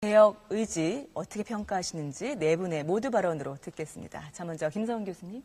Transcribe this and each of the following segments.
개혁 의지 어떻게 평가하시는지 네 분의 모두 발언으로 듣겠습니다. 자, 먼저 김서훈 교수님.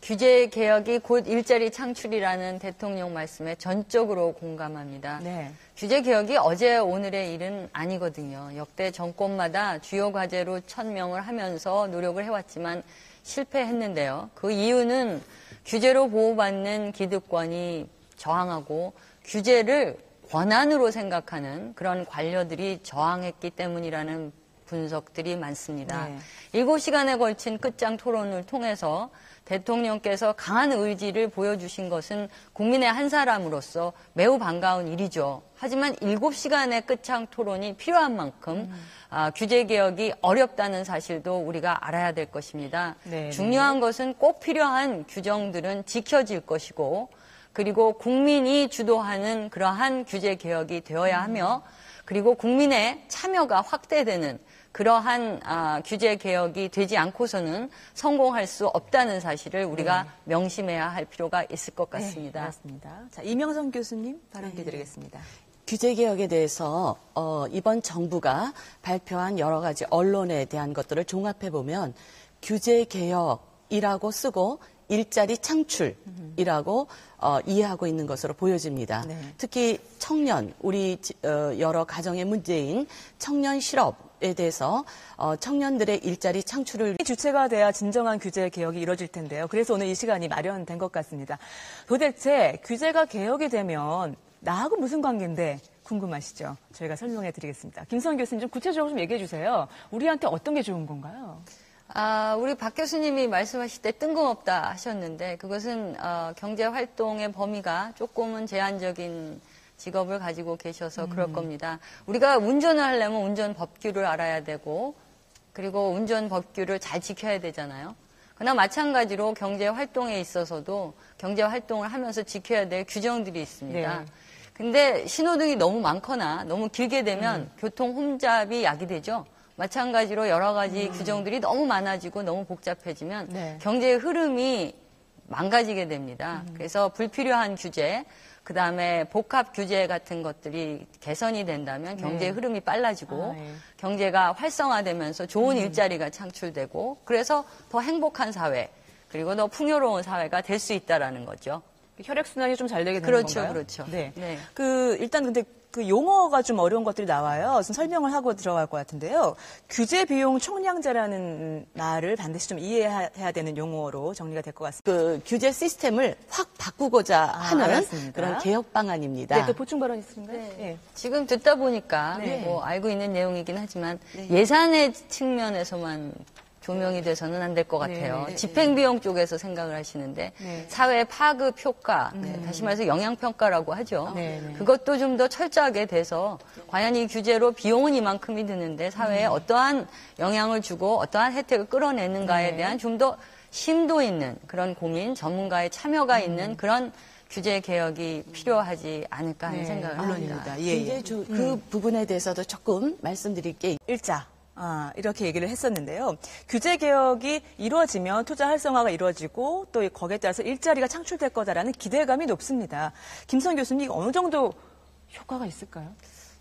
규제 개혁이 곧 일자리 창출이라는 대통령 말씀에 전적으로 공감합니다. 네. 규제 개혁이 어제 오늘의 일은 아니거든요. 역대 정권마다 주요 과제로 1000명을 하면서 노력을 해왔지만 실패했는데요. 그 이유는 규제로 보호받는 기득권이 저항하고 규제를 권한으로 생각하는 그런 관료들이 저항했기 때문이라는 분석들이 많습니다. 네. 7시간에 걸친 끝장 토론을 통해서 대통령께서 강한 의지를 보여주신 것은 국민의 한 사람으로서 매우 반가운 일이죠. 하지만 7시간의 끝장 토론이 필요한 만큼 규제 개혁이 어렵다는 사실도 우리가 알아야 될 것입니다. 네. 중요한 것은 꼭 필요한 규정들은 지켜질 것이고 그리고 국민이 주도하는 그러한 규제 개혁이 되어야 하며 그리고 국민의 참여가 확대되는 그러한 규제 개혁이 되지 않고서는 성공할 수 없다는 사실을 우리가 명심해야 할 필요가 있을 것 같습니다. 네, 맞습니다. 자, 이명선 교수님 발언 드리겠습니다. 규제 개혁에 대해서 이번 정부가 발표한 여러 가지 언론에 대한 것들을 종합해 보면 규제 개혁이라고 쓰고 일자리 창출이라고 이해하고 있는 것으로 보여집니다. 네. 특히 청년, 우리 여러 가정의 문제인 청년 실업에 대해서 청년들의 일자리 창출을 주체가 돼야 진정한 규제 개혁이 이루어질 텐데요. 그래서 오늘 이 시간이 마련된 것 같습니다. 도대체 규제가 개혁이 되면 나하고 무슨 관계인데 궁금하시죠? 저희가 설명해 드리겠습니다. 김서훈 교수님 좀 구체적으로 좀 얘기해 주세요. 우리한테 어떤 게 좋은 건가요? 우리 박 교수님이 말씀하실 때 뜬금없다 하셨는데 그것은 경제활동의 범위가 조금은 제한적인 직업을 가지고 계셔서 그럴 겁니다. 우리가 운전을 하려면 운전 법규를 알아야 되고 그리고 운전 법규를 잘 지켜야 되잖아요. 그러나 마찬가지로 경제활동에 있어서도 경제활동을 하면서 지켜야 될 규정들이 있습니다. 네. 근데 신호등이 너무 많거나 너무 길게 되면 교통 혼잡이 야기되죠. 마찬가지로 여러 가지 규정들이 너무 많아지고 너무 복잡해지면 네. 경제의 흐름이 망가지게 됩니다. 그래서 불필요한 규제, 그다음에 복합 규제 같은 것들이 개선이 된다면 경제의 흐름이 빨라지고 예. 경제가 활성화되면서 좋은 일자리가 창출되고 그래서 더 행복한 사회 그리고 더 풍요로운 사회가 될 수 있다라는 거죠. 혈액순환이 좀 잘 되게 되는 그렇죠, 건가요? 그렇죠. 네. 네. 일단 근데 그 용어가 좀 어려운 것들이 나와요. 좀 설명을 하고 들어갈 것 같은데요. 규제 비용 총량제라는 말을 반드시 좀 이해해야 되는 용어로 정리가 될 것 같습니다. 그 규제 시스템을 확 바꾸고자 하는 알았습니다. 그런 개혁 방안입니다. 네, 또 보충 발언 있으신가요? 네. 지금 듣다 보니까 네. 뭐 알고 있는 내용이긴 하지만 예산의 측면에서만 조명이 돼서는 안 될 것 같아요. 네. 집행비용 쪽에서 생각을 하시는데 네. 사회 파급 효과, 다시 말해서 영향평가라고 하죠. 네. 그것도 좀 더 철저하게 돼서 과연 이 규제로 비용은 이만큼이 드는데 사회에 어떠한 영향을 주고 어떠한 혜택을 끌어내는가에 네. 대한 좀 더 심도 있는 그런 고민, 전문가의 참여가 있는 그런 규제 개혁이 필요하지 않을까 하는 네, 생각을 물론입니다. 합니다. 예. 그 부분에 대해서도 조금 말씀드릴 게 일자. 이렇게 얘기를 했었는데요. 규제 개혁이 이루어지면 투자 활성화가 이루어지고 또 거기에 따라서 일자리가 창출될 거다라는 기대감이 높습니다. 김선 교수님, 이거 어느 정도 효과가 있을까요?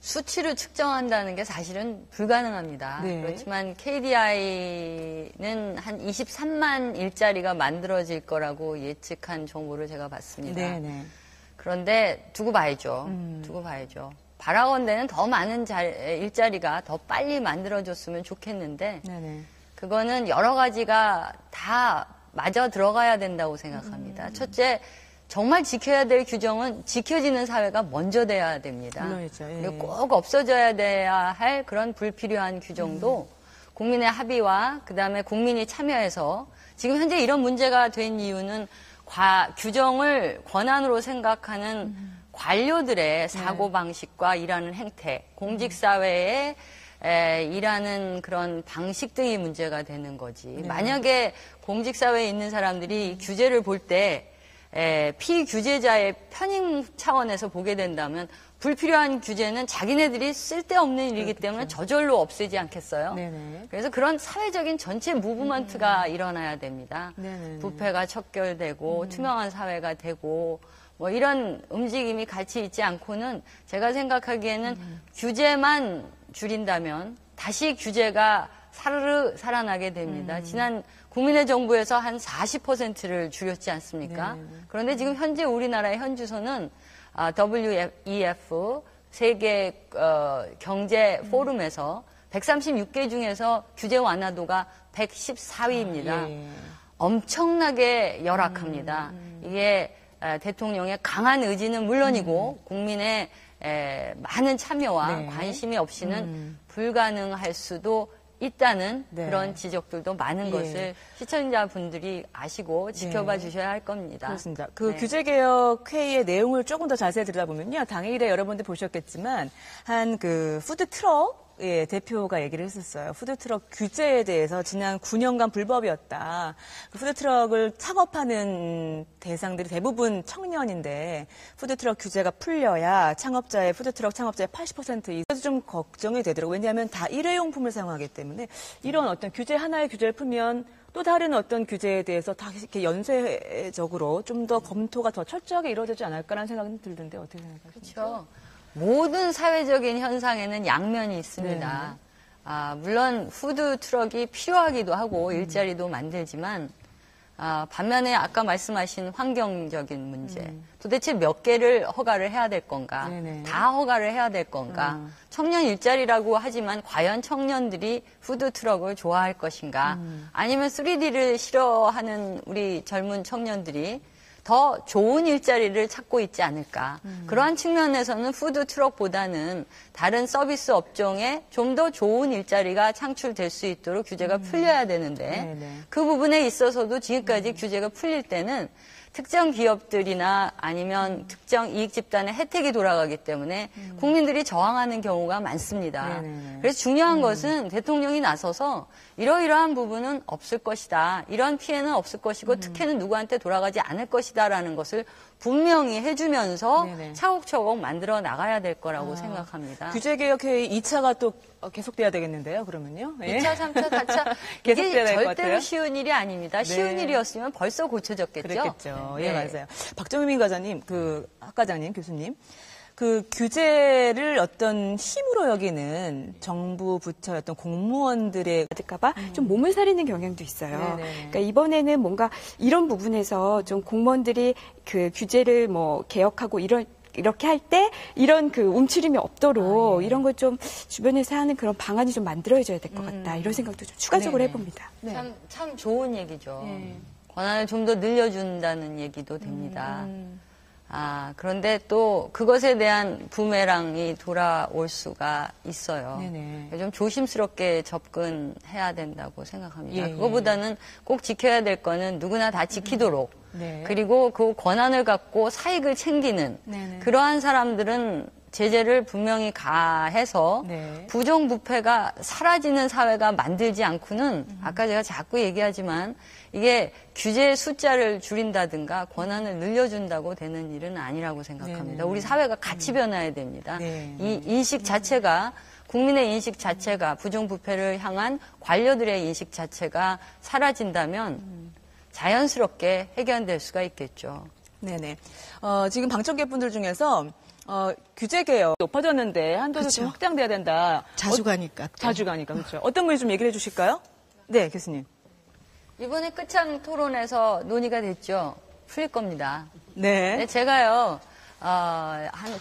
수치를 측정한다는 게 사실은 불가능합니다. 네. 그렇지만 KDI는 한 23만 일자리가 만들어질 거라고 예측한 정보를 제가 봤습니다. 네네. 그런데 두고 봐야죠. 두고 봐야죠. 바라건대는 더 많은 일자리가 더 빨리 만들어졌으면 좋겠는데 네네. 그거는 여러 가지가 다 맞아 들어가야 된다고 생각합니다. 첫째, 정말 지켜야 될 규정은 지켜지는 사회가 먼저 돼야 됩니다. 물론이죠. 예. 그리고 꼭 없어져야 돼야 할 그런 불필요한 규정도 국민의 합의와 그다음에 국민이 참여해서 지금 현재 이런 문제가 된 이유는 규정을 권한으로 생각하는 관료들의 사고방식과 일하는 행태, 공직사회에 일하는 그런 방식 등이 문제가 되는 거지. 만약에 공직사회에 있는 사람들이 규제를 볼 때 피규제자의 편익 차원에서 보게 된다면 불필요한 규제는 자기네들이 쓸데없는 일이기 때문에 저절로 없애지 않겠어요? 네네. 그래서 그런 사회적인 전체 무브먼트가 일어나야 됩니다. 네네. 부패가 척결되고 투명한 사회가 되고 뭐 이런 움직임이 같이 있지 않고는 제가 생각하기에는 규제만 줄인다면 다시 규제가 사르르 살아나게 됩니다. 지난 국민의 정부에서 한 40%를 줄였지 않습니까? 네. 그런데 지금 현재 우리나라의 현주소는 WEF 세계 경제 포럼에서 136개 중에서 규제 완화도가 114위입니다. 예. 엄청나게 열악합니다. 이게 대통령의 강한 의지는 물론이고 국민의 많은 참여와 네. 관심이 없이는 불가능할 수도 있다는 네. 그런 지적들도 많은 예. 것을 시청자분들이 아시고 지켜봐 주셔야 할 겁니다. 그렇습니다. 그 네. 규제개혁 회의의 내용을 조금 더 자세히 들여다보면요. 당일에 여러분들 보셨겠지만, 한 그 푸드트럭 대표가 얘기를 했었어요. 푸드트럭 규제에 대해서 지난 9년간 불법이었다. 그 푸드트럭을 창업하는 대상들이 대부분 청년인데 푸드트럭 규제가 풀려야 푸드트럭 창업자의 80% 이상도 좀 걱정이 되더라고요. 왜냐하면 다 일회용품을 사용하기 때문에 이런 어떤 하나의 규제를 풀면 또 다른 어떤 규제에 대해서 다 이렇게 연쇄적으로 좀 더 검토가 더 철저하게 이루어지지 않을까라는 생각이 들던데 어떻게 생각하십니까? 그렇죠. 모든 사회적인 현상에는 양면이 있습니다. 물론 푸드 트럭이 필요하기도 하고 일자리도 만들지만 반면에 아까 말씀하신 환경적인 문제, 도대체 몇 개를 허가를 해야 될 건가, 네네. 다 허가를 해야 될 건가, 청년 일자리라고 하지만 과연 청년들이 푸드 트럭을 좋아할 것인가, 아니면 3D를 싫어하는 우리 젊은 청년들이 더 좋은 일자리를 찾고 있지 않을까. 그러한 측면에서는 푸드 트럭보다는 다른 서비스 업종에 좀 더 좋은 일자리가 창출될 수 있도록 규제가 풀려야 되는데 네네. 그 부분에 있어서도 지금까지 규제가 풀릴 때는 특정 기업들이나 아니면 특정 이익 집단의 혜택이 돌아가기 때문에 국민들이 저항하는 경우가 많습니다. 네네네. 그래서 중요한 것은 대통령이 나서서 이러이러한 부분은 없을 것이다. 이런 피해는 없을 것이고 특혜는 누구한테 돌아가지 않을 것이다라는 것을 분명히 해주면서 네네. 차곡차곡 만들어 나가야 될 거라고 생각합니다. 규제개혁회의 2차가 또 계속돼야 되겠는데요, 그러면요? 예. 2차, 3차, 4차 계속돼야 이게 될 것 절대로 같아요. 쉬운 일이 아닙니다. 쉬운 네. 일이었으면 벌써 고쳐졌겠죠. 그랬겠죠. 예, 네. 맞아요. 박정민 과장님, 학과장님, 교수님. 그 규제를 어떤 힘으로 여기는 정부 부처의 어떤 공무원들의 될까봐 좀 몸을 사리는 경향도 있어요. 네네네. 그러니까 이번에는 뭔가 이런 부분에서 좀 공무원들이 그 규제를 뭐 개혁하고 이렇게 할 때 이런 그 움츠림이 없도록 이런 걸 좀 주변에서 하는 그런 방안이 좀 만들어져야 될 것 같다. 이런 생각도 좀 추가적으로 네네. 해봅니다. 네. 참 좋은 얘기죠. 권한을 좀 더 늘려준다는 얘기도 됩니다. 그런데 또 그것에 대한 부메랑이 돌아올 수가 있어요. 네네. 좀 조심스럽게 접근해야 된다고 생각합니다. 예, 그거보다는 꼭 지켜야 될 거는 누구나 다 지키도록 네. 그리고 그 권한을 갖고 사익을 챙기는 네네. 그러한 사람들은 제재를 분명히 가해서 네. 부정부패가 사라지는 사회가 만들지 않고는 아까 제가 자꾸 얘기하지만 이게 규제의 숫자를 줄인다든가 권한을 늘려준다고 되는 일은 아니라고 생각합니다. 네네. 우리 사회가 같이 변화해야 됩니다. 네. 이 인식 자체가 국민의 인식 자체가 부정부패를 향한 관료들의 인식 자체가 사라진다면 자연스럽게 해결될 수가 있겠죠. 네네. 지금 방청객 분들 중에서 규제 개혁 높아졌는데 한도도 좀 그쵸. 확장돼야 된다. 자주 가니까. 또. 자주 가니까 그렇죠. 어떤 분이 좀 얘기를 해주실까요? 네, 교수님. 이번에 끝장 토론에서 논의가 됐죠. 풀릴 겁니다. 네. 네, 제가요,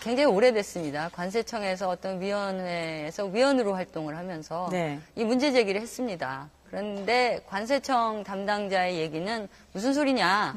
굉장히 오래됐습니다. 관세청에서 어떤 위원회에서 위원으로 활동을 하면서 네. 이 문제 제기를 했습니다. 그런데 관세청 담당자의 얘기는 무슨 소리냐.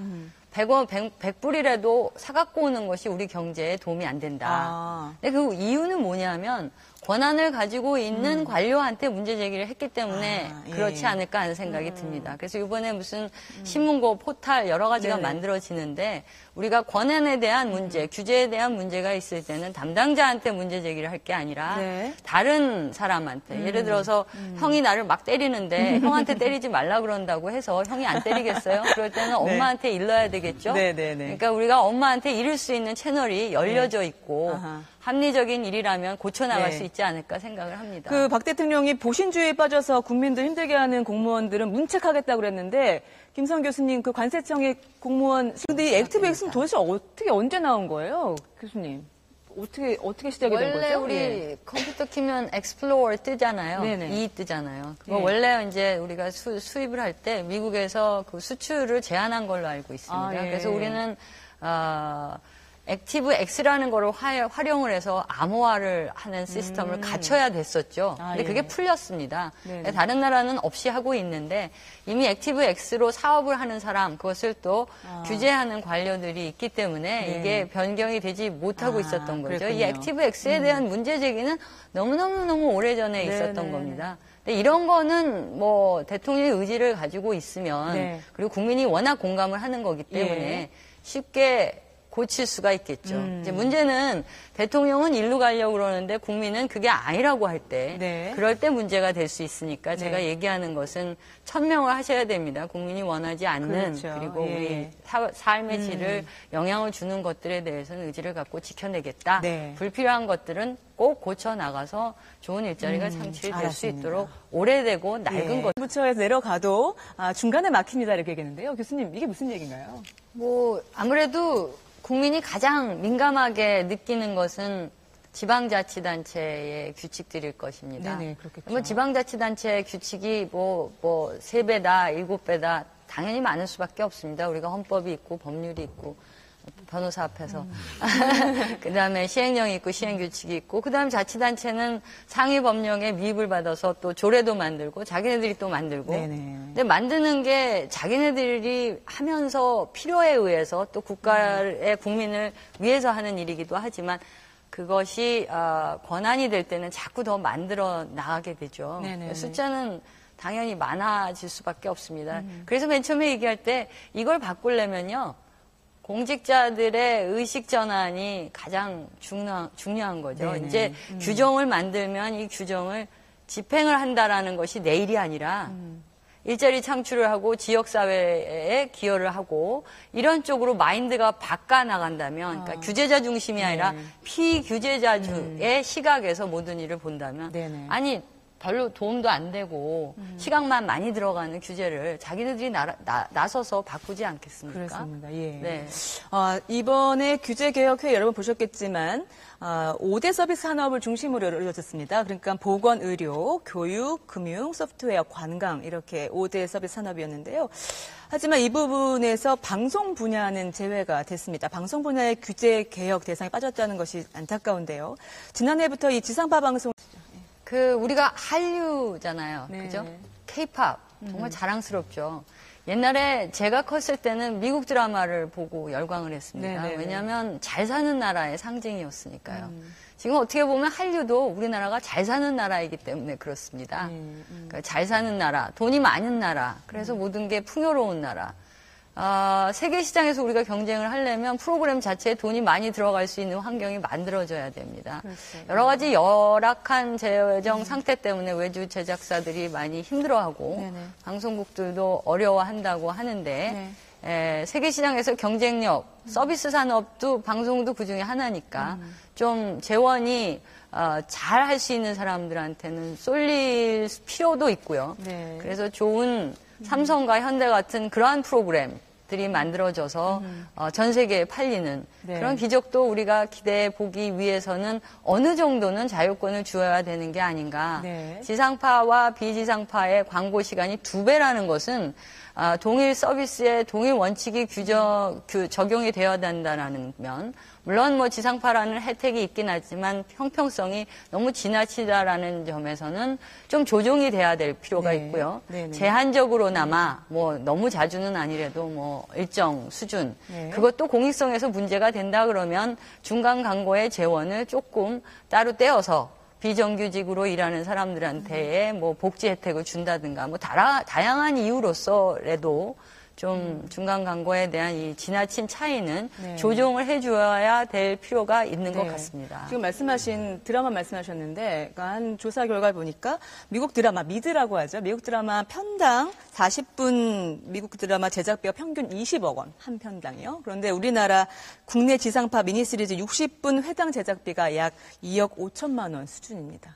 100불이라도 사갖고 오는 것이 우리 경제에 도움이 안 된다. 근데 그 이유는 뭐냐면 권한을 가지고 있는 관료한테 문제 제기를 했기 때문에 예. 그렇지 않을까 하는 생각이 듭니다. 그래서 이번에 무슨 신문고 포탈 여러 가지가 네네. 만들어지는데 우리가 권한에 대한 문제, 규제에 대한 문제가 있을 때는 담당자한테 문제 제기를 할 게 아니라 네. 다른 사람한테 예를 들어서 형이 나를 막 때리는데 형한테 때리지 말라 그런다고 해서 형이 안 때리겠어요? 그럴 때는 엄마한테 일러야 되겠죠? 네네네. 그러니까 우리가 엄마한테 이를 수 있는 채널이 열려져 있고 아하. 합리적인 일이라면 고쳐나갈 네. 수 있지 않을까 생각을 합니다. 그 박 대통령이 보신주의에 빠져서 국민들 힘들게 하는 공무원들은 문책하겠다고 그랬는데 김성 교수님 그 관세청의 공무원 근데 이 액티브 X는 도대체 어떻게 언제 나온 거예요, 교수님? 어떻게 시작이 된 원래 거죠? 우리 예. 컴퓨터 키면 Explorer 뜨잖아요. 네네. E 뜨잖아요. 그거 네. 원래 이제 우리가 수입을 할 때 미국에서 그 수출을 제한한 걸로 알고 있습니다. 아, 예. 그래서 우리는 액티브 X라는 거를 활용을 해서 암호화를 하는 시스템을 갖춰야 됐었죠. 아, 근데 예. 그게 풀렸습니다. 네네. 다른 나라는 없이 하고 있는데 이미 액티브 X로 사업을 하는 사람, 그것을 또 규제하는 관료들이 있기 때문에 네. 이게 변경이 되지 못하고 있었던 거죠. 그랬군요. 이 액티브 X에 대한 문제 제기는 너무너무 오래전에 있었던 네네. 겁니다. 근데 이런 거는 뭐 대통령의 의지를 가지고 있으면 네. 그리고 국민이 워낙 공감을 하는 거기 때문에 예. 쉽게 고칠 수가 있겠죠. 이제 문제는 대통령은 일로 가려고 그러는데 국민은 그게 아니라고 할 때, 네. 그럴 때 문제가 될 수 있으니까 제가 네. 얘기하는 것은 천명을 하셔야 됩니다. 국민이 원하지 않는 그렇죠. 그리고 예. 우리 삶의 질을 영향을 주는 것들에 대해서는 의지를 갖고 지켜내겠다. 네. 불필요한 것들은 꼭 고쳐 나가서 좋은 일자리가 창출될 수 알았습니다. 있도록 오래되고 낡은 것. 부처에서 내려가도 중간에 막힙니다 이렇게 얘기했는데요. 교수님 이게 무슨 얘기인가요? 뭐 아무래도 국민이 가장 민감하게 느끼는 것은 지방자치단체의 규칙들일 것입니다. 네네, 그렇겠죠. 뭐 지방자치단체 규칙이 뭐 3배다, 7배다 당연히 많을 수밖에 없습니다. 우리가 헌법이 있고 법률이 있고 변호사 앞에서 그다음에 시행령이 있고 시행규칙이 있고 그다음에 자치단체는 상위 법령에 미입을 받아서 또 조례도 만들고 자기네들이 또 만들고 네네. 근데 만드는 게 자기네들이 하면서 필요에 의해서 또 국가의 국민을 위해서 하는 일이기도 하지만 그것이 권한이 될 때는 자꾸 더 만들어 나가게 되죠. 네네네. 숫자는 당연히 많아질 수밖에 없습니다. 그래서 맨 처음에 얘기할 때 이걸 바꾸려면요. 공직자들의 의식 전환이 가장 중요한 거죠. 네네. 이제 규정을 만들면 이 규정을 집행을 한다라는 것이 내일이 아니라 일자리 창출을 하고 지역사회에 기여를 하고 이런 쪽으로 마인드가 바꿔 나간다면 그러니까 규제자 중심이 아니라 피규제자의 시각에서 모든 일을 본다면 네네. 아니 별로 도움도 안 되고 시간만 많이 들어가는 규제를 자기네들이 나서서 바꾸지 않겠습니까? 그렇습니다. 예. 네. 이번에 규제개혁회 여러분 보셨겠지만 5대 서비스 산업을 중심으로 이루어졌습니다. 그러니까 보건, 의료, 교육, 금융, 소프트웨어, 관광 이렇게 5대 서비스 산업이었는데요. 하지만 이 부분에서 방송 분야는 제외가 됐습니다. 방송 분야의 규제개혁 대상에 빠졌다는 것이 안타까운데요. 지난해부터 이 지상파 방송 우리가 한류잖아요. 네. 그죠? K-팝. 정말 자랑스럽죠. 옛날에 제가 컸을 때는 미국 드라마를 보고 열광을 했습니다. 네네. 왜냐하면 잘 사는 나라의 상징이었으니까요. 지금 어떻게 보면 한류도 우리나라가 잘 사는 나라이기 때문에 그렇습니다. 그러니까 잘 사는 나라, 돈이 많은 나라, 그래서 모든 게 풍요로운 나라. 세계 시장에서 우리가 경쟁을 하려면 프로그램 자체에 돈이 많이 들어갈 수 있는 환경이 만들어져야 됩니다. 그렇죠. 여러 가지 열악한 재정 상태 때문에 외주 제작사들이 많이 힘들어하고 네네. 방송국들도 어려워한다고 하는데 세계 시장에서 경쟁력, 서비스 산업도 방송도 그중에 하나니까 좀 재원이 잘 할 수 있는 사람들한테는 쏠릴 필요도 있고요. 네. 그래서 좋은 삼성과 현대 같은 그러한 프로그램들이 만들어져서 전 세계에 팔리는 네. 그런 기적도 우리가 기대해 보기 위해서는 어느 정도는 자유권을 주어야 되는 게 아닌가. 네. 지상파와 비지상파의 광고 시간이 2배라는 것은 동일 서비스에 동일 원칙이 적용이 되어야 된다는 면, 물론 뭐 지상파라는 혜택이 있긴 하지만 형평성이 너무 지나치다라는 점에서는 좀 조정이 돼야 될 필요가 네. 있고요. 네네. 제한적으로나마 뭐 너무 자주는 아니래도 뭐 일정 수준 네. 그것도 공익성에서 문제가 된다 그러면 중간 광고의 재원을 조금 따로 떼어서 비정규직으로 일하는 사람들한테 뭐 복지 혜택을 준다든가 뭐 다양한 이유로서라도 좀 중간 광고에 대한 이 지나친 차이는 네. 조정을 해줘야 될 필요가 있는 것 네. 같습니다. 지금 말씀하신 드라마 말씀하셨는데 한 조사 결과를 보니까 미국 드라마 미드라고 하죠. 미국 드라마 편당 40분 미국 드라마 제작비가 평균 20억 원 한 편당이요. 그런데 우리나라 국내 지상파 미니시리즈 60분 회당 제작비가 약 2억 5천만 원 수준입니다.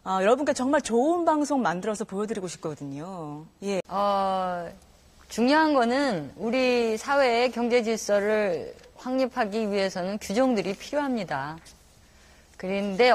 여러분께 정말 좋은 방송 만들어서 보여드리고 싶거든요. 예. 중요한 거는 우리 사회의 경제 질서를 확립하기 위해서는 규정들이 필요합니다. 그런데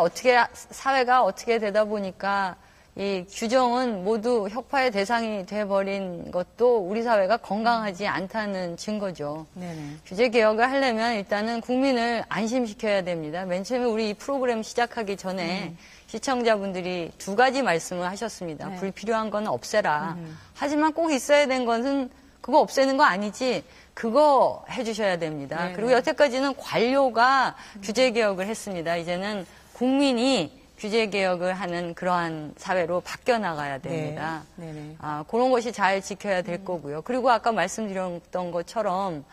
사회가 어떻게 되다 보니까 이 규정은 모두 혁파의 대상이 돼버린 것도 우리 사회가 건강하지 않다는 증거죠. 네네. 규제 개혁을 하려면 일단은 국민을 안심시켜야 됩니다. 맨 처음에 우리 이 프로그램 시작하기 전에 시청자분들이 두 가지 말씀을 하셨습니다. 네. 불필요한 건 없애라. 하지만 꼭 있어야 된 것은 그거 없애는 거 아니지. 그거 해주셔야 됩니다. 네네. 그리고 여태까지는 관료가 규제 개혁을 했습니다. 이제는 국민이 규제 개혁을 하는 그러한 사회로 바뀌어 나가야 됩니다. 네. 네네. 그런 것이 잘 지켜야 될 거고요. 그리고 아까 말씀드렸던 것처럼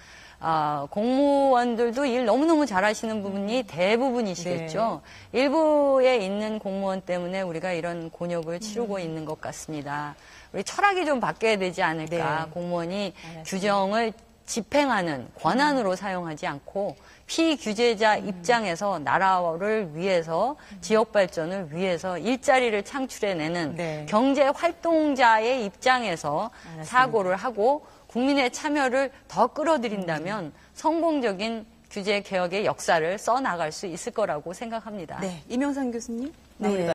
공무원들도 일 너무너무 잘하시는 부분이 대부분이시겠죠. 일부에 있는 공무원 때문에 우리가 이런 곤욕을 치르고 있는 것 같습니다. 우리 철학이 좀 바뀌어야 되지 않을까. 네. 공무원이 규정을 집행하는 권한으로 사용하지 않고 피규제자 입장에서 나라를 위해서 지역 발전을 위해서 일자리를 창출해내는 네. 경제 활동자의 입장에서 사고를 하고 국민의 참여를 더 끌어들인다면 성공적인 규제 개혁의 역사를 써나갈 수 있을 거라고 생각합니다. 네. 이명상 교수님. 네.